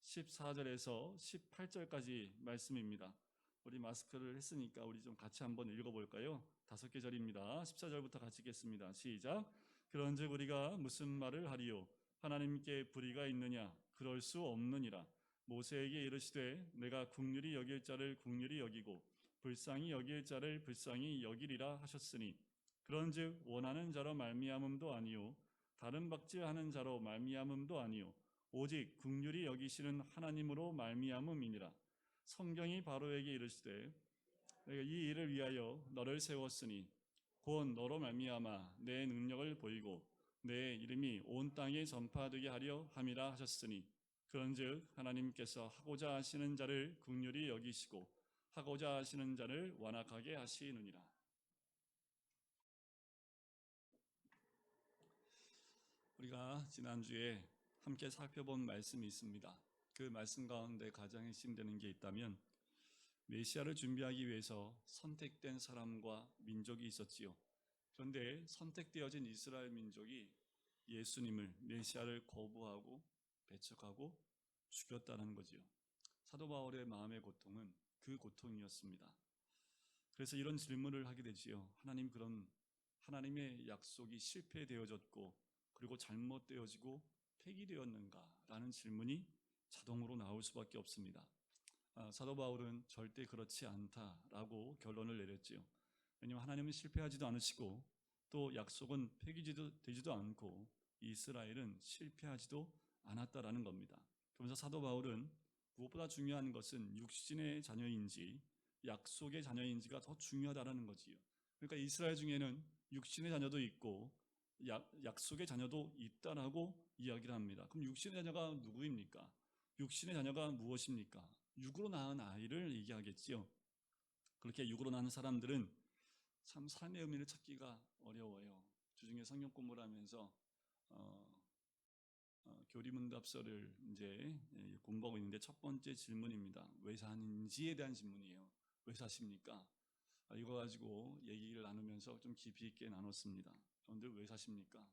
14절에서 18절까지 말씀입니다. 우리 마스크를 했으니까 우리 좀 같이 한번 읽어볼까요? 5개 절입니다. 14절부터 같이 읽겠습니다. 시작. 그런즉 우리가 무슨 말을 하리요? 하나님께 불의가 있느냐? 그럴 수 없느니라. 모세에게 이르시되 내가 긍휼히 여길 자를 긍휼히 여기고 불쌍히 여길 자를 불쌍히 여기리라 하셨으니 그런즉 원하는 자로 말미암음도 아니요 다른 박질하는 자로 말미암음도 아니요 오직 긍휼히 여기시는 하나님으로 말미암음이니라. 성경이 바로에게 이르시되 내가 이 일을 위하여 너를 세웠으니 곧 너로 말미암아 내 능력을 보이고 내 이름이 온 땅에 전파되게 하려 함이라 하셨으니 그런즉 하나님께서 하고자 하시는 자를 긍휼히 여기시고 하고자 하시는 자를 완악하게 하시느니라. 우리가 지난주에 함께 살펴본 말씀이 있습니다. 그 말씀 가운데 가장 핵심되는 게 있다면 메시아를 준비하기 위해서 선택된 사람과 민족이 있었지요. 그런데 선택되어진 이스라엘 민족이 예수님을 메시아를 거부하고 배척하고 죽였다는 거지요. 사도 바울의 마음의 고통은 그 고통이었습니다. 그래서 이런 질문을 하게 되지요. 하나님, 그럼 하나님의 약속이 실패되어졌고 그리고 잘못되어지고 폐기되었는가? 라는 질문이 자동으로 나올 수밖에 없습니다. 사도 바울은 절대 그렇지 않다라고 결론을 내렸지요. 왜냐하면 하나님은 실패하지도 않으시고 또 약속은 폐기되지도 않고 이스라엘은 실패하지도 않았다라는 겁니다. 그러면서 사도 바울은 무엇보다 중요한 것은 육신의 자녀인지 약속의 자녀인지가 더 중요하다는 거지요. 그러니까 이스라엘 중에는 육신의 자녀도 있고 약속의 자녀도 있다라고 이야기를 합니다. 그럼 육신의 자녀가 누구입니까? 육신의 자녀가 무엇입니까? 육으로 낳은 아이를 얘기하겠지요. 그렇게 육으로 낳은 사람들은 참 삶의 의미를 찾기가 어려워요. 주중에 성경 공부를 하면서 교리문답서를 이제 공부하고 있는데 첫 번째 질문입니다. 왜 사는지에 대한 질문이에요. 왜 사십니까? 이거 가지고 얘기를 나누면서 좀 깊이 있게 나눴습니다. 여러분들 왜 사십니까?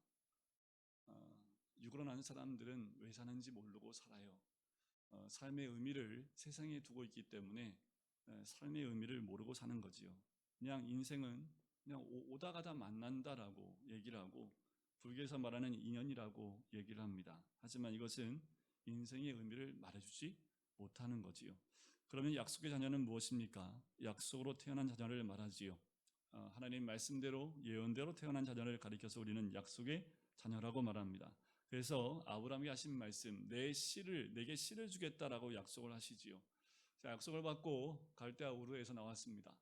육으로 낳은 사람들은 왜 사는지 모르고 살아요. 삶의 의미를 세상에 두고 있기 때문에 삶의 의미를 모르고 사는 거지요. 그냥 인생은 그냥 오다 가다 만난다라고 얘기를 하고 불교에서 말하는 인연이라고 얘기를 합니다. 하지만 이것은 인생의 의미를 말해주지 못하는 거지요. 그러면 약속의 자녀는 무엇입니까? 약속으로 태어난 자녀를 말하지요. 하나님 말씀대로 예언대로 태어난 자녀를 가리켜서 우리는 약속의 자녀라고 말합니다. 그래서 아브라함이 하신 말씀, 내게 씨를 주겠다라고 약속을 하시지요. 자, 약속을 받고 갈대아 우르에서 나왔습니다.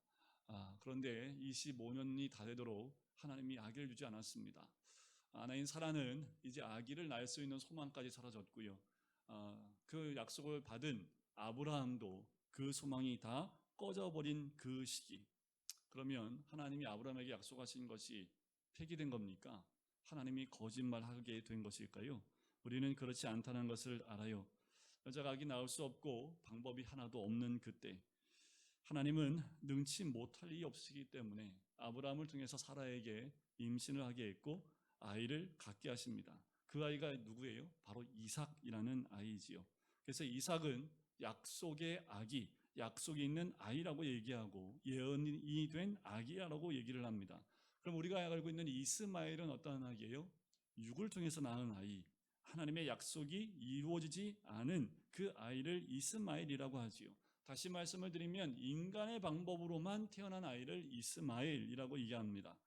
그런데 25년이 다 되도록 하나님이 아기를 주지 않았습니다. 아내인 사라는 이제 아기를 낳을 수 있는 소망까지 사라졌고요. 그 약속을 받은 아브라함도 그 소망이 다 꺼져버린 그 시기. 그러면 하나님이 아브라함에게 약속하신 것이 폐기된 겁니까? 하나님이 거짓말하게 된 것일까요? 우리는 그렇지 않다는 것을 알아요. 여자가 아기 낳을 수 없고 방법이 하나도 없는 그때 하나님은 능치 못할 일이 없으시기 때문에 아브라함을 통해서 사라에게 임신을 하게 했고 아이를 갖게 하십니다. 그 아이가 누구예요? 바로 이삭이라는 아이지요. 그래서 이삭은 약속의 아기, 약속이 있는 아이라고 얘기하고 예언이 된 아기라고 얘기를 합니다. 그럼 우리가 알고 있는 이스마엘은 어떤 아기예요? 육을 통해서 낳은 아이, 하나님의 약속이 이루어지지 않은 그 아이를 이스마엘이라고 하지요. 다시 말씀을 드리면 인간의 방법으로만 태어난 아이를 이스마엘이라고 얘기합니다.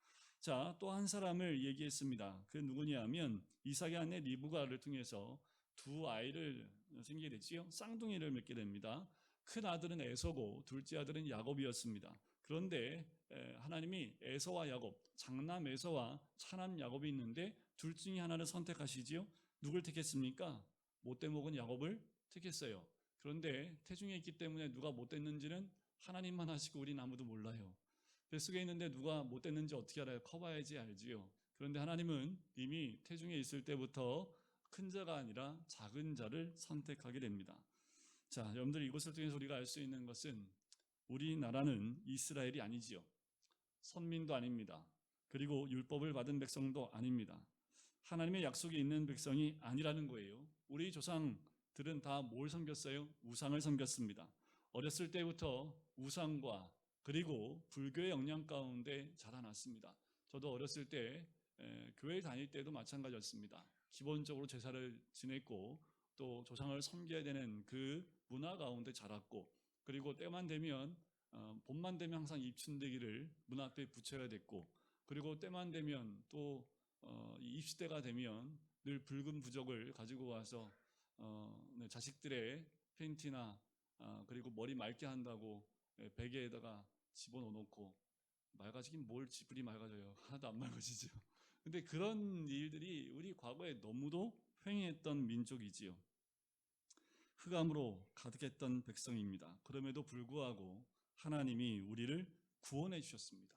자, 또 한 사람을 얘기했습니다. 그 누구냐면 이삭의 아내 리브가를 통해서 두 아이를 생기게 되지요. 쌍둥이를 맺게 됩니다. 큰 아들은 에서고 둘째 아들은 야곱이었습니다. 그런데 하나님이 에서와 야곱, 장남 에서와 차남 야곱이 있는데 둘 중에 하나를 선택하시지요. 누굴 택했습니까? 못돼 먹은 야곱을 택했어요. 그런데 태중에 있기 때문에 누가 못됐는지는 하나님만 하시고 우린 아무도 몰라요. 뱃속에 있는데 누가 못됐는지 어떻게 알아요? 커봐야지 알지요. 그런데 하나님은 이미 태중에 있을 때부터 큰 자가 아니라 작은 자를 선택하게 됩니다. 자, 여러분들 이것을 통해서 우리가 알 수 있는 것은 우리나라는 이스라엘이 아니지요. 선민도 아닙니다. 그리고 율법을 받은 백성도 아닙니다. 하나님의 약속이 있는 백성이 아니라는 거예요. 우리 조상 들은 다 뭘 섬겼어요? 우상을 섬겼습니다. 어렸을 때부터 우상과 그리고 불교의 영향 가운데 자라났습니다. 저도 어렸을 때 교회 다닐 때도 마찬가지였습니다. 기본적으로 제사를 지냈고 또 조상을 섬겨야 되는 그 문화 가운데 자랐고, 그리고 때만 되면 봄만 되면 항상 입춘대기를 문 앞에 붙여야 됐고, 그리고 때만 되면 또 입시때가 되면 늘 붉은 부적을 가지고 와서 자식들의 팬티나 그리고 머리 맑게 한다고 베개에다가 집어넣어놓고, 맑아지긴 뭘 지푸리 맑아져요. 하나도 안 맑아지죠. 근데 그런 일들이 우리 과거에 너무도 횡행했던 민족이지요. 흑암으로 가득했던 백성입니다. 그럼에도 불구하고 하나님이 우리를 구원해 주셨습니다.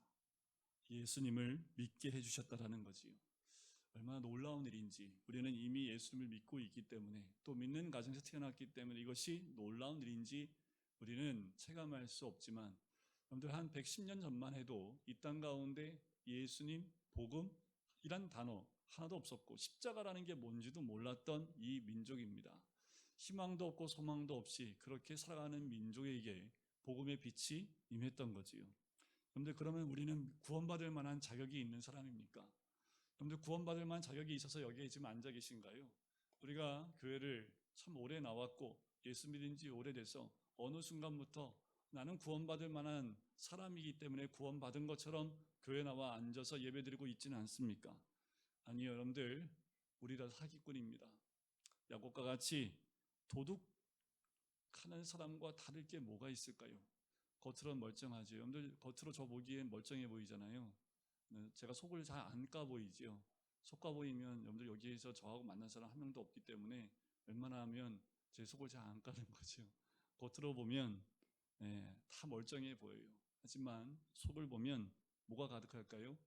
예수님을 믿게 해주셨다라는 거지요. 얼마나 놀라운 일인지, 우리는 이미 예수님을 믿고 있기 때문에, 또 믿는 가정에서 태어났기 때문에 이것이 놀라운 일인지 우리는 체감할 수 없지만, 여러분들 한 110년 전만 해도 이 땅 가운데 예수님, 복음이란 단어 하나도 없었고 십자가라는 게 뭔지도 몰랐던 이 민족입니다. 희망도 없고 소망도 없이 그렇게 살아가는 민족에게 복음의 빛이 임했던 거지요. 여러분들, 그러면 우리는 구원받을 만한 자격이 있는 사람입니까? 여러분들, 구원받을 만한 자격이 있어서 여기에 지금 앉아 계신가요? 우리가 교회를 참 오래 나왔고 예수 믿은 지 오래돼서 어느 순간부터 나는 구원받을 만한 사람이기 때문에 구원받은 것처럼 교회 나와 앉아서 예배드리고 있지는 않습니까? 아니요, 여러분들, 우리 다 사기꾼입니다. 야곱과 같이 도둑하는 사람과 다를 게 뭐가 있을까요? 겉으로는 멀쩡하죠. 여러분들, 겉으로 저 보기엔 멀쩡해 보이잖아요. 제가 속을 잘 안 까 보이지요. 속 까 보이면 여러분들 여기에서 저하고 만난 사람 한 명도 없기 때문에 웬만하면 제 속을 잘 안 까는 거죠. 겉으로 보면 다 멀쩡해 보여요. 하지만 속을 보면 뭐가 가득할까요?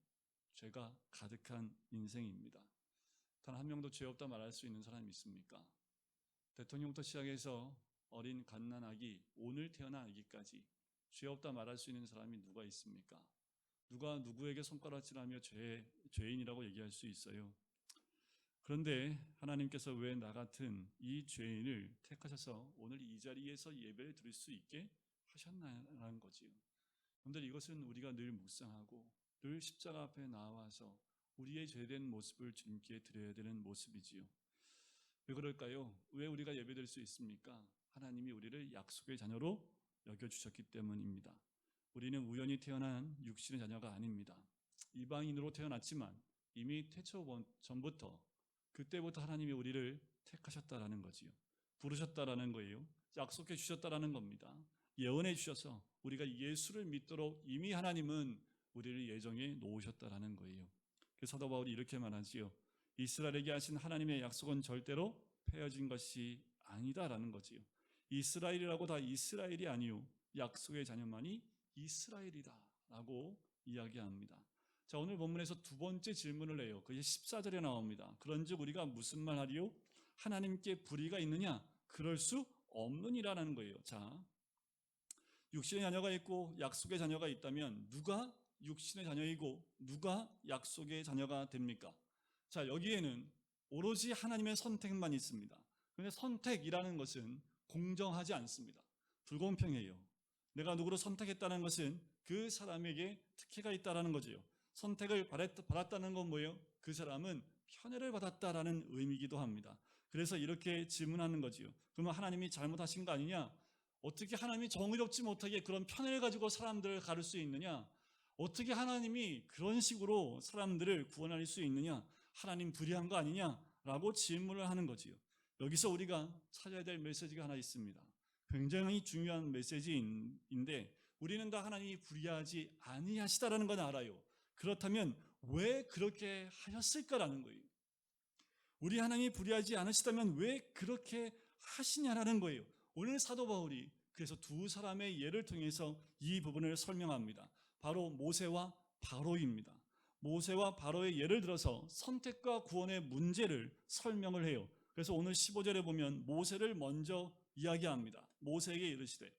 죄가 가득한 인생입니다. 단 한 명도 죄 없다 말할 수 있는 사람이 있습니까? 대통령부터 시작해서 어린 갓난아기, 오늘 태어난 아기까지 죄 없다 말할 수 있는 사람이 누가 있습니까? 누가 누구에게 손가락질하며 죄인이라고 얘기할 수 있어요? 그런데 하나님께서 왜 나 같은 이 죄인을 택하셔서 오늘 이 자리에서 예배를 드릴 수 있게 하셨나라는 거지요. 여러분들, 이것은 우리가 늘 묵상하고 늘 십자가 앞에 나와서 우리의 죄된 모습을 주님께 드려야 되는 모습이지요. 왜 그럴까요? 왜 우리가 예배드릴 수 있습니까? 하나님이 우리를 약속의 자녀로 여겨주셨기 때문입니다. 우리는 우연히 태어난 육신의 자녀가 아닙니다. 이방인으로 태어났지만 이미 태초 전부터, 그때부터 하나님이 우리를 택하셨다라는 거지요. 부르셨다라는 거예요. 약속해 주셨다라는 겁니다. 예언해 주셔서 우리가 예수를 믿도록 이미 하나님은 우리를 예정해 놓으셨다라는 거예요. 그래서 사도 바울이 이렇게 말하지요. 이스라엘에게 하신 하나님의 약속은 절대로 폐허진 것이 아니다라는 거지요. 이스라엘이라고 다 이스라엘이 아니요, 약속의 자녀만이 이스라엘이다라고 이야기합니다. 자, 오늘 본문에서 두 번째 질문을 해요. 그게 14절에 나옵니다. 그런즉 우리가 무슨 말 하리요? 하나님께 불의가 있느냐? 그럴 수 없느니라는 거예요. 자, 육신의 자녀가 있고 약속의 자녀가 있다면 누가 육신의 자녀이고 누가 약속의 자녀가 됩니까? 자, 여기에는 오로지 하나님의 선택만 있습니다. 그런데 선택이라는 것은 공정하지 않습니다. 불공평해요. 내가 누구를 선택했다는 것은 그 사람에게 특혜가 있다는 거죠. 선택을 받았다는 건 뭐예요? 그 사람은 편애를 받았다라는 의미이기도 합니다. 그래서 이렇게 질문하는 거지요. 그러면 하나님이 잘못하신 거 아니냐? 어떻게 하나님이 정의롭지 못하게 그런 편애를 가지고 사람들을 가를 수 있느냐? 어떻게 하나님이 그런 식으로 사람들을 구원할 수 있느냐? 하나님 불의한 거 아니냐라고 질문을 하는 거지요. 여기서 우리가 찾아야 될 메시지가 하나 있습니다. 굉장히 중요한 메시지인데 우리는 다 하나님이 불의하지 아니하시다라는 건 알아요. 그렇다면 왜 그렇게 하셨을까라는 거예요. 우리 하나님이 불의하지 않으시다면 왜 그렇게 하시냐라는 거예요. 오늘 사도 바울이 그래서 두 사람의 예를 통해서 이 부분을 설명합니다. 바로 모세와 바로입니다. 모세와 바로의 예를 들어서 선택과 구원의 문제를 설명을 해요. 그래서 오늘 15절에 보면 모세를 먼저 이야기합니다. 모세에게 이르시되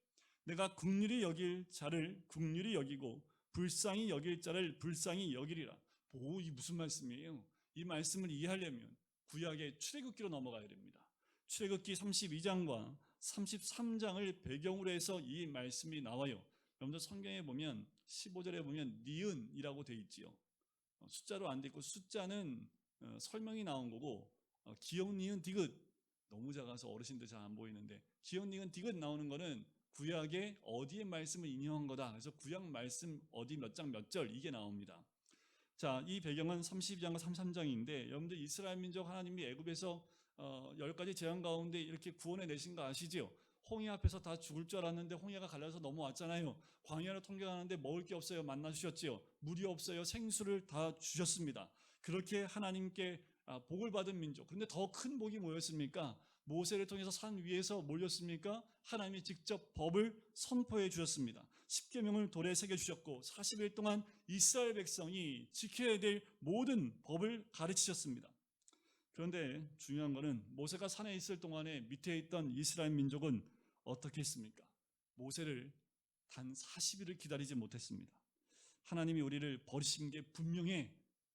내가 긍휼히 여길 자를 긍휼히 여기고 불쌍히 여길 자를 불쌍히 여기리라. 이 무슨 말씀이에요? 이 말씀을 이해하려면 구약의 출애굽기로 넘어가야 됩니다. 출애굽기 32장과 33장을 배경으로 해서 이 말씀이 나와요. 여러분들 성경에 보면 15절에 보면 니은이라고 되어 있지요. 숫자로 안 돼 있고 숫자는 설명이 나온 거고 기역 니은 디귿 너무 작아서 어르신들 잘 안 보이는데 기역 니은 디귿 나오는 거는 구약의 어디의 말씀을 인용한 거다. 그래서 구약 말씀 어디 몇 장 몇 절 이게 나옵니다. 자, 이 배경은 32장과 33장인데 여러분들 이스라엘 민족 하나님이 애굽에서 10가지 재앙 가운데 이렇게 구원해 내신 거 아시죠? 홍해 앞에서 다 죽을 줄 알았는데 홍해가 갈라서 넘어왔잖아요. 광야를 통과하는데 먹을 게 없어요. 만나 주셨지요. 물이 없어요. 생수를 다 주셨습니다. 그렇게 하나님께 복을 받은 민족. 그런데 더 큰 복이 뭐였습니까? 모세를 통해서 산 위에서 몰렸습니까? 하나님이 직접 법을 선포해 주셨습니다. 십계명을 돌에 새겨 주셨고 40일 동안 이스라엘 백성이 지켜야 될 모든 법을 가르치셨습니다. 그런데 중요한 것은 모세가 산에 있을 동안에 밑에 있던 이스라엘 민족은 어떻게 했습니까? 모세를 단 40일을 기다리지 못했습니다. 하나님이 우리를 버리신 게 분명해.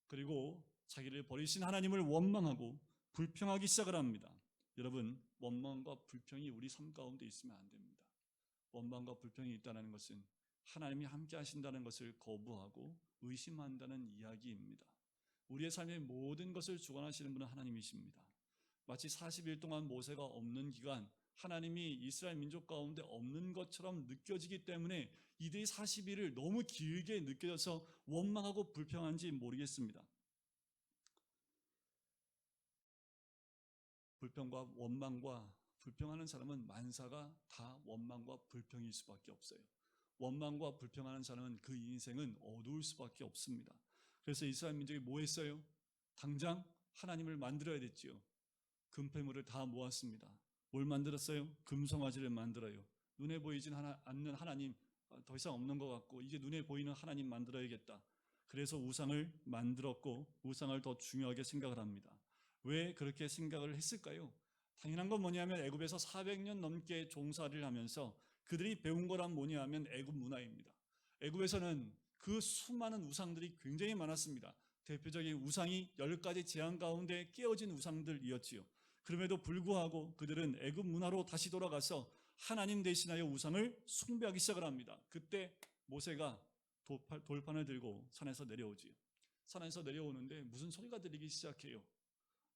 그리고 자기를 버리신 하나님을 원망하고 불평하기 시작을 합니다. 여러분, 원망과 불평이 우리 삶 가운데 있으면 안 됩니다. 원망과 불평이 있다는 것은 하나님이 함께 하신다는 것을 거부하고 의심한다는 이야기입니다. 우리의 삶의 모든 것을 주관하시는 분은 하나님이십니다. 마치 40일 동안 모세가 없는 기간 하나님이 이스라엘 민족 가운데 없는 것처럼 느껴지기 때문에 이들이 40일을 너무 길게 느껴져서 원망하고 불평한지 모르겠습니다. 불평과 원망과 불평하는 사람은 만사가 다 원망과 불평일 수밖에 없어요. 원망과 불평하는 사람은 그 인생은 어두울 수밖에 없습니다. 그래서 이스라엘 민족이 뭐 했어요? 당장 하나님을 만들어야 됐지요. 금폐물을 다 모았습니다. 뭘 만들었어요? 금송아지를 만들어요. 눈에 보이진 않는 하나님 더 이상 없는 것 같고 이제 눈에 보이는 하나님 만들어야겠다. 그래서 우상을 만들었고 우상을 더 중요하게 생각을 합니다. 왜 그렇게 생각을 했을까요? 당연한 건 뭐냐면 애굽에서 400년 넘게 종살이를 하면서 그들이 배운 거란 뭐냐면 애굽 문화입니다. 애굽에서는 그 수많은 우상들이 굉장히 많았습니다. 대표적인 우상이 10가지 재앙 가운데 깨어진 우상들이었지요. 그럼에도 불구하고 그들은 애굽 문화로 다시 돌아가서 하나님 대신하여 우상을 숭배하기 시작을 합니다. 그때 모세가 돌판을 들고 산에서 내려오지요. 산에서 내려오는데 무슨 소리가 들리기 시작해요.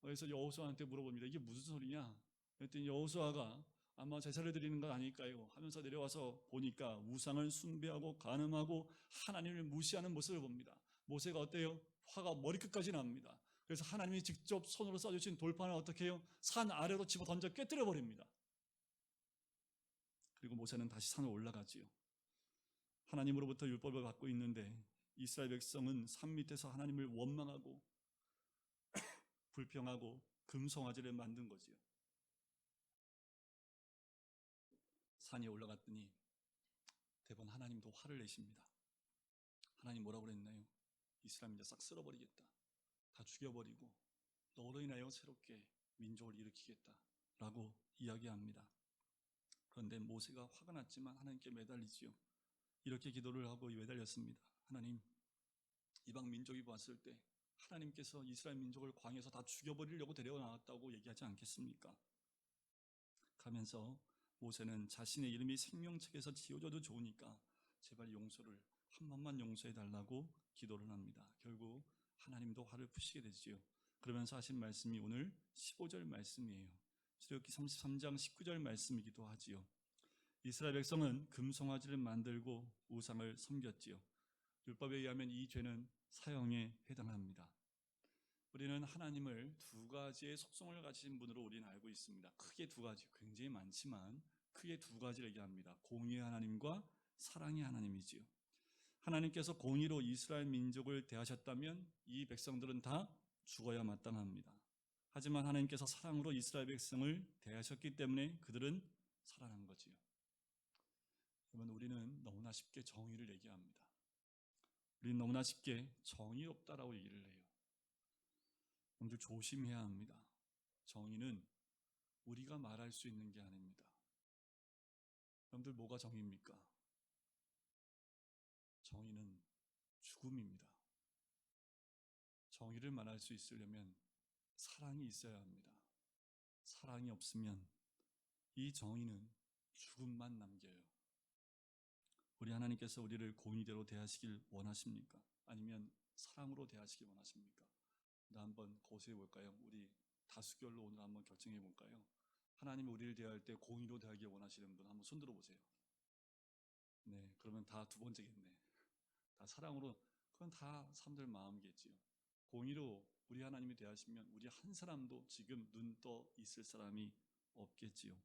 그래서 여호수아한테 물어봅니다. 이게 무슨 소리냐? 그랬더니 여호수아가 아마 제사를 드리는 건 아닐까요? 하면서 내려와서 보니까 우상을 숭배하고 간음하고 하나님을 무시하는 모습을 봅니다. 모세가 어때요? 화가 머리끝까지 납니다. 그래서 하나님이 직접 손으로 써주신 돌판을 어떻게 해요? 산 아래로 집어 던져 깨뜨려 버립니다. 그리고 모세는 다시 산을 올라가지요. 하나님으로부터 율법을 받고 있는데 이스라엘 백성은 산 밑에서 하나님을 원망하고 불평하고 금송아지를 만든 거지요. 산에 올라갔더니 대번 하나님도 화를 내십니다. 하나님 뭐라고 그랬나요? 이스라엘 민족 싹 쓸어버리겠다. 다 죽여버리고 너로 인하여 새롭게 민족을 일으키겠다 라고 이야기합니다. 그런데 모세가 화가 났지만 하나님께 매달리지요. 이렇게 기도를 하고 매달렸습니다. 하나님, 이방 민족이 봤을 때 하나님께서 이스라엘 민족을 광야에서 다 죽여버리려고 데려나왔다고 얘기하지 않겠습니까? 가면서 모세는 자신의 이름이 생명책에서 지워져도 좋으니까 제발 용서를 한 번만 용서해달라고 기도를 합니다. 결국 하나님도 화를 푸시게 되지요. 그러면서 하신 말씀이 오늘 15절 말씀이에요. 출애굽기 33장 19절 말씀이기도 하지요. 이스라엘 백성은 금송아지를 만들고 우상을 섬겼지요. 율법에 의하면 이 죄는 사형에 해당합니다. 우리는 하나님을 두 가지의 속성을 가진 분으로 우리는 알고 있습니다. 크게 두 가지, 굉장히 많지만 크게 두 가지를 얘기합니다. 공의의 하나님과 사랑의 하나님이지요. 하나님께서 공의로 이스라엘 민족을 대하셨다면 이 백성들은 다 죽어야 마땅합니다. 하지만 하나님께서 사랑으로 이스라엘 백성을 대하셨기 때문에 그들은 살아난 거지요. 여러분, 우리는 너무나 쉽게 정의를 얘기합니다. 우리는 너무나 쉽게 정의 없다라고 얘기를 해요. 여러분들 조심해야 합니다. 정의는 우리가 말할 수 있는 게 아닙니다. 여러분들 뭐가 정의입니까? 정의는 죽음입니다. 정의를 말할 수 있으려면 사랑이 있어야 합니다. 사랑이 없으면 이 정의는 죽음만 남겨요. 우리 하나님께서 우리를 공의대로 대하시길 원하십니까? 아니면 사랑으로 대하시길 원하십니까? 한번 고수해 볼까요? 우리 다수결로 오늘 한번 결정해 볼까요? 하나님이 우리를 대할 때 공의로 대하길 원하시는 분 한번 손 들어보세요. 네, 그러면 다 두 번째겠네. 다 사랑으로, 그건 다 사람들 마음이겠지요. 공의로 우리 하나님이 대하시면 우리 한 사람도 지금 눈 떠 있을 사람이 없겠지요.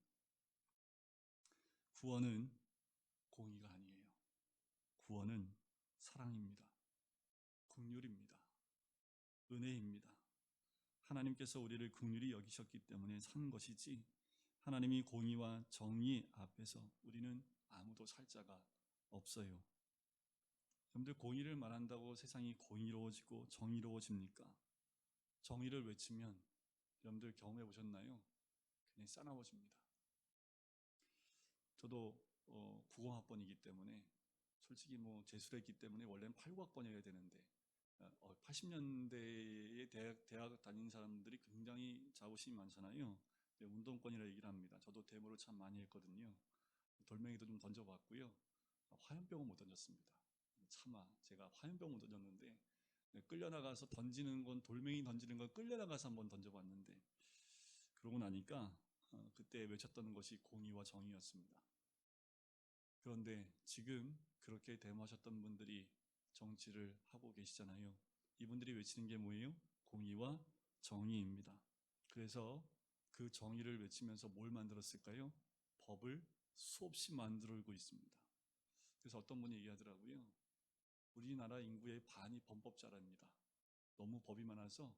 구원은 공의가 아니에요. 구원은 사랑입니다. 긍휼입니다. 은혜입니다. 하나님께서 우리를 긍휼히 여기셨기 때문에 산 것이지, 하나님이 공의와 정의 앞에서 우리는 아무도 살 자가 없어요. 여러분들, 공의를 말한다고 세상이 공의로워지고 정의로워집니까? 정의를 외치면 여러분들 경험해 보셨나요? 그냥 싸나워집니다. 저도 90학번이기 때문에 솔직히 재수했기 때문에 원래는 89학번이어야 되는데 80년대에 대학 다닌 사람들이 굉장히 자부심이 많잖아요. 운동권이라 얘기를 합니다. 저도 데모를 참 많이 했거든요. 돌멩이도 좀 던져봤고요. 화염병은 못 던졌습니다. 차마 제가 화염병 못 던졌는데, 끌려나가서 던지는 건, 돌멩이 던지는 건 끌려나가서 한번 던져봤는데, 그러고 나니까 그때 외쳤던 것이 공의와 정의였습니다. 그런데 지금 그렇게 데모하셨던 분들이 정치를 하고 계시잖아요. 이분들이 외치는 게 뭐예요? 공의와 정의입니다. 그래서 그 정의를 외치면서 뭘 만들었을까요? 법을 수없이 만들고 있습니다. 그래서 어떤 분이 얘기하더라고요. 우리나라 인구의 반이 범법자랍니다. 너무 법이 많아서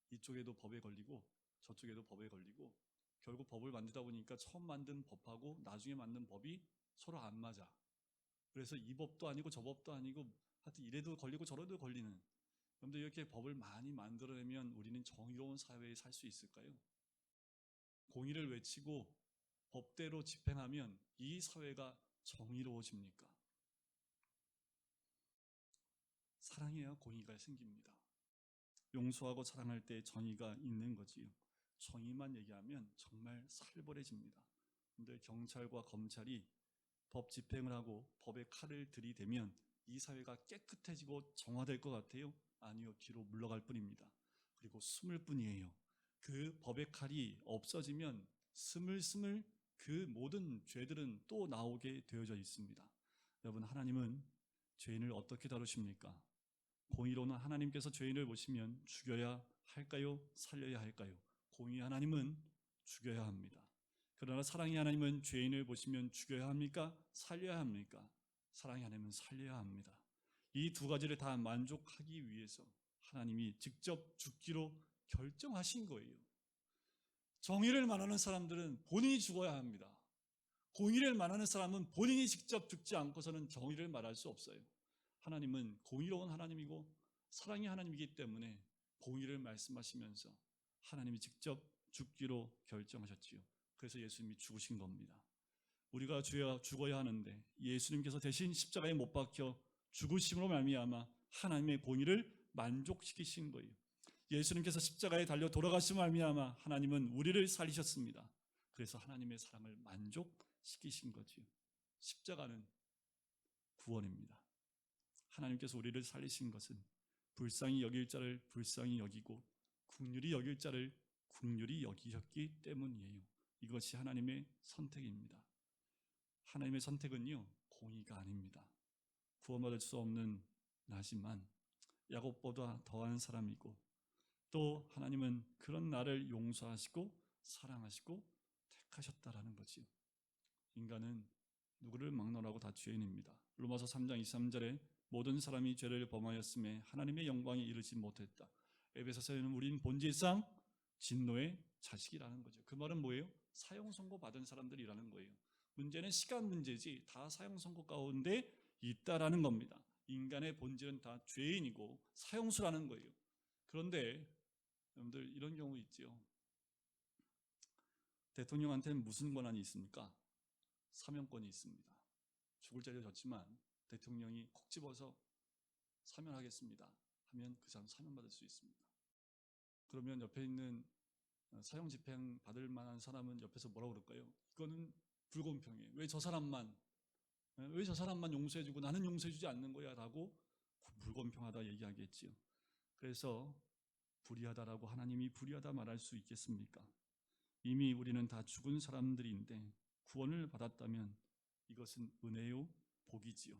이쪽에도 법에 걸리고 저쪽에도 법에 걸리고, 결국 법을 만들다 보니까 처음 만든 법하고 나중에 만든 법이 서로 안 맞아. 그래서 이 법도 아니고 저 법도 아니고 하여튼 이래도 걸리고 저래도 걸리는. 그런데 이렇게 법을 많이 만들어내면 우리는 정의로운 사회에 살 수 있을까요? 공의를 외치고 법대로 집행하면 이 사회가 정의로워집니까? 사랑해야 공의가 생깁니다. 용서하고 사랑할 때 정의가 있는 거지요. 정의만 얘기하면 정말 살벌해집니다. 그런데 경찰과 검찰이 법 집행을 하고 법의 칼을 들이대면 이 사회가 깨끗해지고 정화될 것 같아요? 아니요, 뒤로 물러갈 뿐입니다. 그리고 숨을 뿐이에요. 그 법의 칼이 없어지면 스물스물 그 모든 죄들은 또 나오게 되어져 있습니다. 여러분, 하나님은 죄인을 어떻게 다루십니까? 공의로는 하나님께서 죄인을 보시면 죽여야 할까요? 살려야 할까요? 공의 하나님은 죽여야 합니다. 그러나 사랑의 하나님은 죄인을 보시면 죽여야 합니까? 살려야 합니까? 사랑의 하나님은 살려야 합니다. 이 두 가지를 다 만족하기 위해서 하나님이 직접 죽기로 결정하신 거예요. 정의를 말하는 사람들은 본인이 죽어야 합니다. 공의를 말하는 사람은 본인이 직접 죽지 않고서는 정의를 말할 수 없어요. 하나님은 공의로운 하나님이고 사랑의 하나님이기 때문에 공의를 말씀하시면서 하나님이 직접 죽기로 결정하셨지요. 그래서 예수님이 죽으신 겁니다. 우리가 죽어야 하는데 예수님께서 대신 십자가에 못 박혀 죽으심으로 말미암아 하나님의 공의를 만족시키신 거예요. 예수님께서 십자가에 달려 돌아가심으로 말미암아 하나님은 우리를 살리셨습니다. 그래서 하나님의 사랑을 만족시키신 거지요. 십자가는 구원입니다. 하나님께서 우리를 살리신 것은 불쌍히 여길 자를 불쌍히 여기고 긍휼히 여길 자를 긍휼히 여기셨기 때문이에요. 이것이 하나님의 선택입니다. 하나님의 선택은요, 공의가 아닙니다. 구원받을 수 없는 나지만 야곱보다 더한 사람이고, 또 하나님은 그런 나를 용서하시고 사랑하시고 택하셨다라는 거지요. 인간은 누구를 막론하고 다 죄인입니다. 로마서 3장 23절에 모든 사람이 죄를 범하였음에 하나님의 영광에 이르지 못했다. 에베소서에는 우린 본질상 진노의 자식이라는 거죠. 그 말은 뭐예요? 사형 선고 받은 사람들이라는 거예요. 문제는 시간 문제지 다 사형 선고 가운데 있다라는 겁니다. 인간의 본질은 다 죄인이고 사형수라는 거예요. 그런데 여러분들, 이런 경우 있죠. 대통령한테는 무슨 권한이 있습니까? 사면권이 있습니다. 죽을 자리에 졌지만 대통령이 콕 집어서 사면하겠습니다 하면 그 사람 사면받을 수 있습니다. 그러면 옆에 있는 사형 집행 받을 만한 사람은 옆에서 뭐라고 그럴까요? 이거는 불공평해. 왜 저 사람만 용서해주고 나는 용서해주지 않는 거야? 라고 불공평하다 얘기하겠지요. 그래서 불의하다라고 하나님이 불의하다 말할 수 있겠습니까? 이미 우리는 다 죽은 사람들인데 구원을 받았다면 이것은 은혜요 복이지요.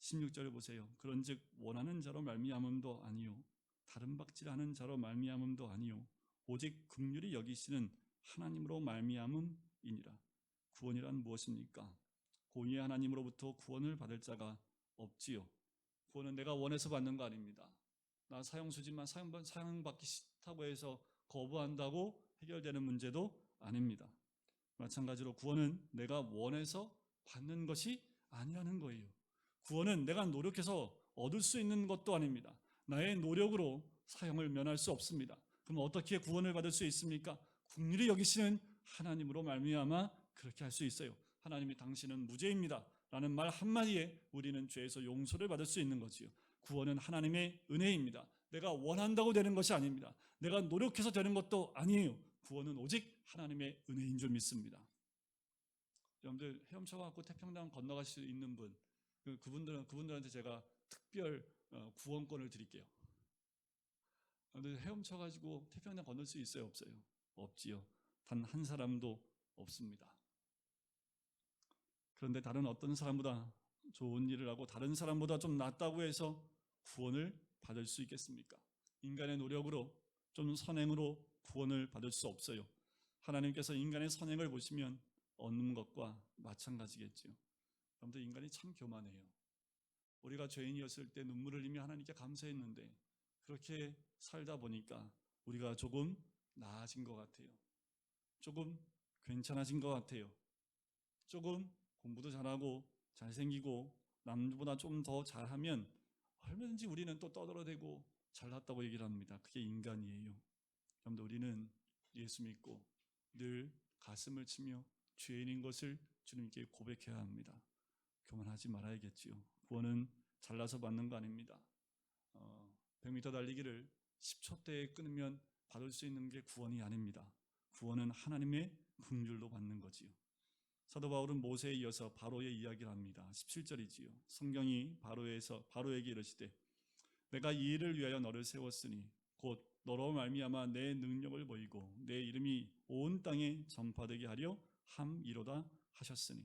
16절을 보세요. 그런즉 원하는 자로 말미암음도 아니요 다른 박질하는 자로 말미암음도 아니요 오직 긍휼히 여기시는 하나님으로 말미암음이니라. 구원이란 무엇입니까? 공의의 하나님으로부터 구원을 받을 자가 없지요. 구원은 내가 원해서 받는 거 아닙니다. 나 사형수지만 사형받기 싫다고 해서 거부한다고 해결되는 문제도 아닙니다. 마찬가지로 구원은 내가 원해서 받는 것이 아니라는 거예요. 구원은 내가 노력해서 얻을 수 있는 것도 아닙니다. 나의 노력으로 사형을 면할 수 없습니다. 그럼 어떻게 구원을 받을 수 있습니까? 긍휼히 여기시는 하나님으로 말미암아 그렇게 할 수 있어요. 하나님이 당신은 무죄입니다 라는 말 한마디에 우리는 죄에서 용서를 받을 수 있는 거지요. 구원은 하나님의 은혜입니다. 내가 원한다고 되는 것이 아닙니다. 내가 노력해서 되는 것도 아니에요. 구원은 오직 하나님의 은혜인 줄 믿습니다. 여러분들 헤엄쳐갖고 태평양 건너갈 수 있는 분, 그분들한테 제가 특별 구원권을 드릴게요. 여러분들 헤엄쳐가지고 태평양 건널 수 있어요, 없어요? 없지요. 단 한 사람도 없습니다. 그런데 다른 어떤 사람보다 좋은 일을 하고 다른 사람보다 좀 낫다고 해서 구원을 받을 수 있겠습니까? 인간의 노력으로 좀 선행으로 구원을 받을 수 없어요. 하나님께서 인간의 선행을 보시면 얻는 것과 마찬가지겠지요. 여러분들 인간이 참 교만해요. 우리가 죄인이었을 때 눈물을 흘리며 하나님께 감사했는데 그렇게 살다 보니까 우리가 조금 나아진 것 같아요. 조금 괜찮아진 것 같아요. 조금 공부도 잘하고 잘생기고 남보다 좀 더 잘하면 얼마든지 우리는 또 떠들어대고 잘났다고 얘기를 합니다. 그게 인간이에요. 여러분들 우리는 예수 믿고 늘 가슴을 치며 죄인인 것을 주님께 고백해야 합니다. 교만하지 말아야겠지요. 구원은 잘나서 받는 거 아닙니다. 100m 달리기를 10초대에 끊으면 받을 수 있는 게 구원이 아닙니다. 구원은 하나님의 긍휼로 받는 거지요. 사도 바울은 모세에 이어서 바로의 이야기를 합니다. 17절이지요. 성경이 바로에게 이르시되 내가 이 일을 위하여 너를 세웠으니 곧 너로 말미암아 내 능력을 보이고 내 이름이 온 땅에 전파되게 하려 함이로다 하셨으니.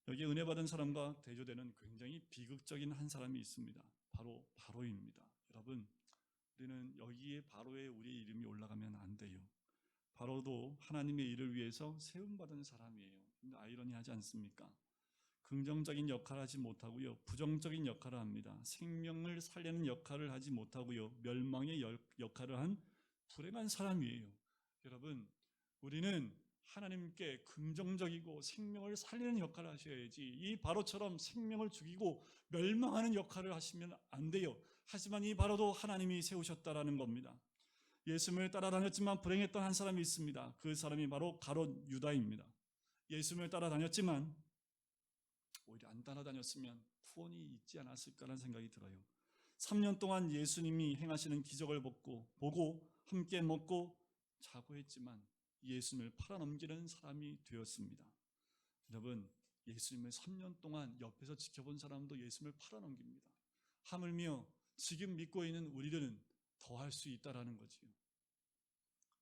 여기에 은혜 받은 사람과 대조되는 굉장히 비극적인 한 사람이 있습니다. 바로 바로입니다. 여러분, 우리는 여기에 바로에 우리의 이름이 올라가면 안 돼요. 바로도 하나님의 일을 위해서 세움받은 사람이에요. 근데 아이러니하지 않습니까? 긍정적인 역할을 하지 못하고요, 부정적인 역할을 합니다. 생명을 살리는 역할을 하지 못하고요, 멸망의 역할을 한 불행한 사람이에요. 여러분, 우리는 하나님께 긍정적이고 생명을 살리는 역할을 하셔야지 이 바로처럼 생명을 죽이고 멸망하는 역할을 하시면 안 돼요. 하지만 이 바로도 하나님이 세우셨다라는 겁니다. 예수님을 따라다녔지만 불행했던 한 사람이 있습니다. 그 사람이 바로 가롯 유다입니다. 예수님을 따라다녔지만 오히려 안 따라다녔으면 구원이 있지 않았을까라는 생각이 들어요. 3년 동안 예수님이 행하시는 기적을 보고 함께 먹고 자고 했지만 예수님을 팔아넘기는 사람이 되었습니다. 여러분, 예수님을 3년 동안 옆에서 지켜본 사람도 예수님을 팔아넘깁니다. 하물며 지금 믿고 있는 우리들은 더 할 수 있다라는 거지요.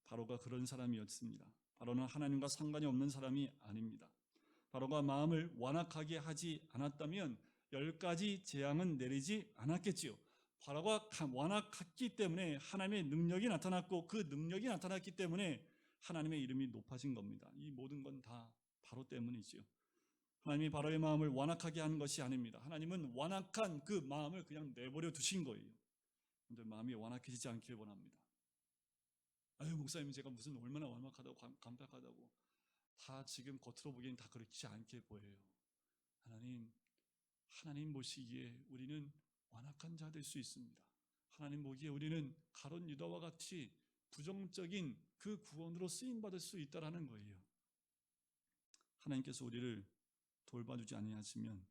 바로가 그런 사람이었습니다. 바로는 하나님과 상관이 없는 사람이 아닙니다. 바로가 마음을 완악하게 하지 않았다면 10가지 재앙은 내리지 않았겠지요. 바로가 완악했기 때문에 하나님의 능력이 나타났고 그 능력이 나타났기 때문에 하나님의 이름이 높아진 겁니다. 이 모든 건 다 바로 때문이지요. 하나님이 바로의 마음을 완악하게 한 것이 아닙니다. 하나님은 완악한 그 마음을 그냥 내버려 두신 거예요. 여러분들 마음이 완악해지지 않길 원합니다. 아유, 목사님 제가 무슨 얼마나 완악하다고 감격하다고. 다 지금 겉으로 보기엔 다 그렇지 않게 보여요. 하나님 보시기에 우리는 완악한 자 될 수 있습니다. 하나님 보기에 우리는 가롯 유다와 같이 부정적인 그 구원으로 쓰임받을 수 있다라는 거예요. 하나님께서 우리를 돌봐주지 아니하시면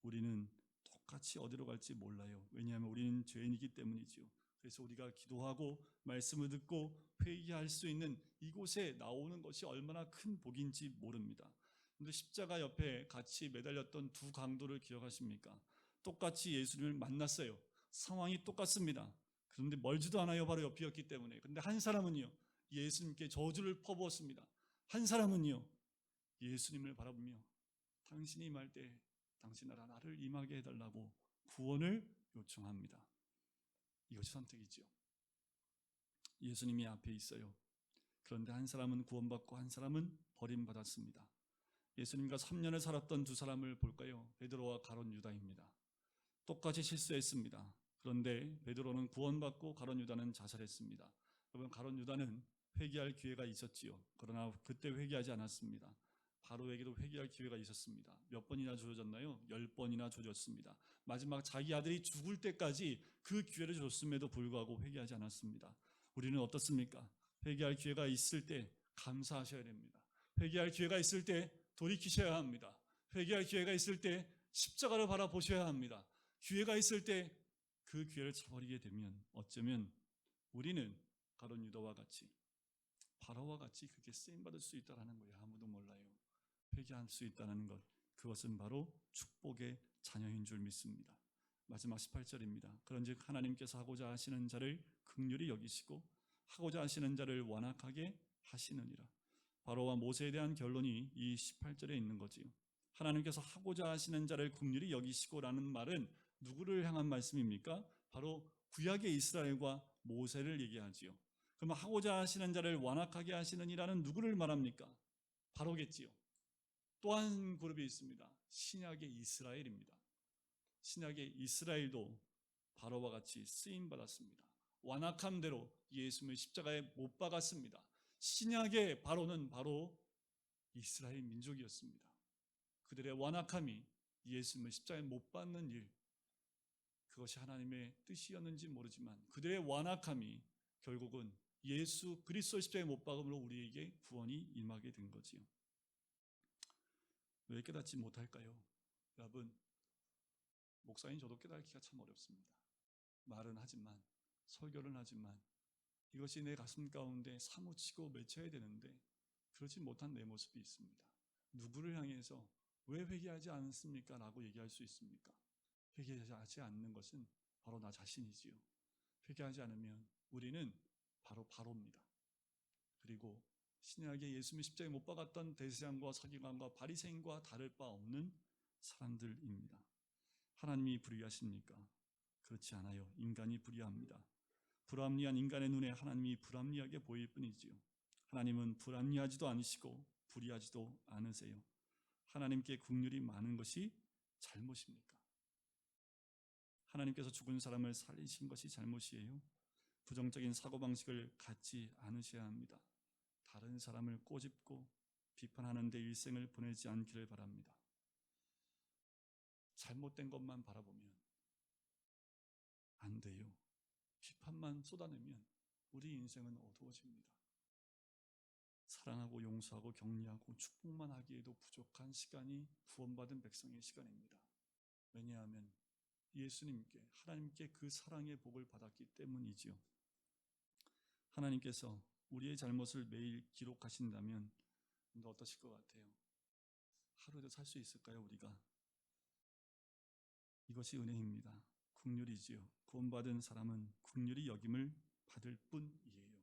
우리는 똑같이 어디로 갈지 몰라요. 왜냐하면 우리는 죄인이기 때문이지요. 그래서 우리가 기도하고 말씀을 듣고 회개할 수 있는 이곳에 나오는 것이 얼마나 큰 복인지 모릅니다. 근데 십자가 옆에 같이 매달렸던 두 강도를 기억하십니까? 똑같이 예수님을 만났어요. 상황이 똑같습니다. 그런데 멀지도 않아요. 바로 옆이었기 때문에. 그런데 한 사람은요, 예수님께 저주를 퍼부었습니다. 한 사람은요, 예수님을 바라보며 당신이 임할 때 당신 나라 나를 임하게 해달라고 구원을 요청합니다. 이것이 선택이죠. 예수님이 앞에 있어요. 그런데 한 사람은 구원받고 한 사람은 버림받았습니다. 예수님과 3년을 살았던 두 사람을 볼까요? 베드로와 가룟 유다입니다. 똑같이 실수했습니다. 그런데 베드로는 구원받고 가룟 유다는 자살했습니다. 여러분, 가룟 유다는 회개할 기회가 있었지요. 그러나 그때 회개하지 않았습니다. 바로에게도 회개할 기회가 있었습니다. 몇 번이나 주어졌나요? 10번이나 주어졌습니다. 마지막 자기 아들이 죽을 때까지 그 기회를 줬음에도 불구하고 회개하지 않았습니다. 우리는 어떻습니까? 회개할 기회가 있을 때 감사하셔야 됩니다. 회개할 기회가 있을 때 돌이키셔야 합니다. 회개할 기회가 있을 때 십자가를 바라보셔야 합니다. 기회가 있을 때 그 기회를 저버리게 되면 어쩌면 우리는 가룟 유다와 같이, 바로와 같이 그렇게 쓰임받을 수 있다는 거예요. 아무도 몰라요. 회개할 수 있다는 것, 그것은 바로 축복의 자녀인 줄 믿습니다. 마지막 18절입니다. 그런즉 하나님께서 하고자 하시는 자를 긍휼히 여기시고 하고자 하시는 자를 완악하게 하시느니라. 바로와 모세에 대한 결론이 이 18절에 있는 거지요. 하나님께서 하고자 하시는 자를 긍휼히 여기시고라는 말은 누구를 향한 말씀입니까? 바로 구약의 이스라엘과 모세를 얘기하지요. 그러면 하고자 하시는 자를 완악하게 하시느니라는 누구를 말합니까? 바로겠지요. 또 한 그룹이 있습니다. 신약의 이스라엘입니다. 신약의 이스라엘도 바로와 같이 쓰임받았습니다. 완악한 대로 예수님을 십자가에 못 박았습니다. 신약의 바로는 바로 이스라엘 민족이었습니다. 그들의 완악함이 예수님을 십자가에 못 박는 일, 그것이 하나님의 뜻이었는지 모르지만 그들의 완악함이 결국은 예수 그리스도 십자가에 못 박음으로 우리에게 구원이 임하게 된 거지요. 왜 깨닫지 못할까요? 여러분, 목사인 저도 깨닫기가 참 어렵습니다. 말은 하지만, 설교는 하지만 이것이 내 가슴 가운데 사무치고 맺혀야 되는데 그렇지 못한 내 모습이 있습니다. 누구를 향해서 왜 회개하지 않습니까? 라고 얘기할 수 있습니까? 회개하지 않는 것은 바로 나 자신이지요. 회개하지 않으면 우리는 바로 바로입니다. 그리고 신약의 예수님의 십자가에 못 박았던 대제사장과 서기관과 바리새인과 다를 바 없는 사람들입니다. 하나님이 불의하십니까? 그렇지 않아요. 인간이 불의합니다. 불합리한 인간의 눈에 하나님이 불합리하게 보일 뿐이지요. 하나님은 불합리하지도 않으시고 불의하지도 않으세요. 하나님께 긍휼이 많은 것이 잘못입니까? 하나님께서 죽은 사람을 살리신 것이 잘못이에요? 부정적인 사고방식을 갖지 않으셔야 합니다. 다른 사람을 꼬집고 비판하는 데 일생을 보내지 않기를 바랍니다. 잘못된 것만 바라보면 안 돼요. 비판만 쏟아내면 우리 인생은 어두워집니다. 사랑하고 용서하고 격려하고 축복만 하기에도 부족한 시간이 구원받은 백성의 시간입니다. 왜냐하면 예수님께, 하나님께 그 사랑의 복을 받았기 때문이지요. 하나님께서 우리의 잘못을 매일 기록하신다면 어떠실 것 같아요? 하루에도 살 수 있을까요, 우리가? 이것이 은혜입니다. 긍휼이지요. 구원받은 사람은 긍휼히 여김을 받을 뿐이에요.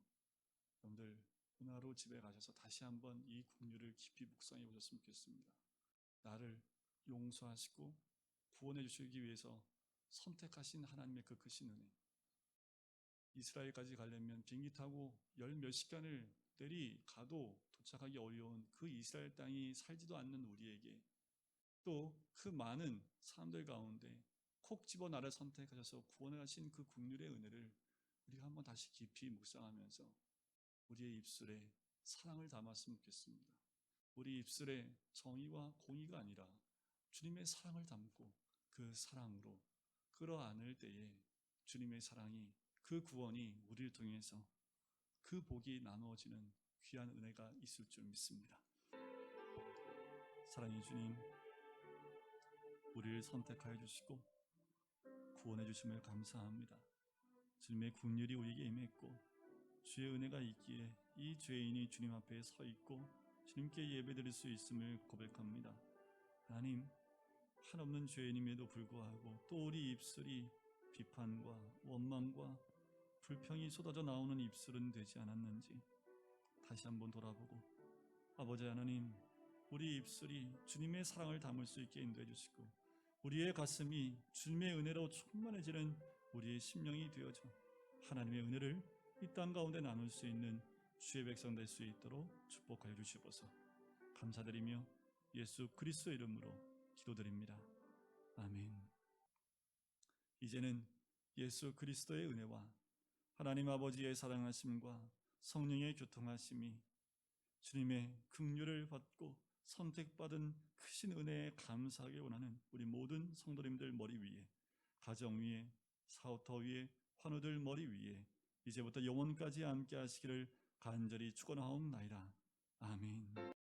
여러분들, 오늘 하루 집에 가셔서 다시 한번 이 긍휼을 깊이 묵상해 보셨으면 좋겠습니다. 나를 용서하시고 구원해 주시기 위해서 선택하신 하나님의 그 크신 은혜. 이스라엘까지 가려면 비행기 타고 열 몇 시간을 내리가도 도착하기 어려운 그 이스라엘 땅이 살지도 않는 우리에게 또 그 많은 사람들 가운데 콕 집어 나를 선택하셔서 구원하신 그 긍휼의 은혜를 우리가 한번 다시 깊이 묵상하면서 우리의 입술에 사랑을 담았으면 좋겠습니다. 우리 입술에 정의와 공의가 아니라 주님의 사랑을 담고 그 사랑으로 끌어안을 때에 주님의 사랑이, 그 구원이 우리를 통해서 그 복이 나누어지는 귀한 은혜가 있을 줄 믿습니다. 사랑의 주님, 우리를 선택하여 주시고 구원해 주심을 감사합니다. 주님의 긍휼이 우리에게 임했고 주의 은혜가 있기에 이 죄인이 주님 앞에 서 있고 주님께 예배드릴 수 있음을 고백합니다. 하나님, 한없는 죄인임에도 불구하고 또 우리 입술이 비판과 원망과 불평이 쏟아져 나오는 입술은 되지 않았는지 다시 한번 돌아보고, 아버지 하나님, 우리 입술이 주님의 사랑을 담을 수 있게 인도해 주시고 우리의 가슴이 주님의 은혜로 충만해지는 우리의 심령이 되어져 하나님의 은혜를 이 땅 가운데 나눌 수 있는 주의 백성 될 수 있도록 축복하여 주시옵소서. 감사드리며 예수 그리스도 이름으로 기도드립니다. 아멘. 이제는 예수 그리스도의 은혜와 하나님 아버지의 사랑하심과 성령의 교통하심이 주님의 긍휼을 받고 선택받은 크신 은혜에 감사하게 원하는 우리 모든 성도님들 머리 위에, 가정 위에, 사업터 위에, 환우들 머리 위에 이제부터 영원까지 함께 하시기를 간절히 축원하옵나이다. 아멘.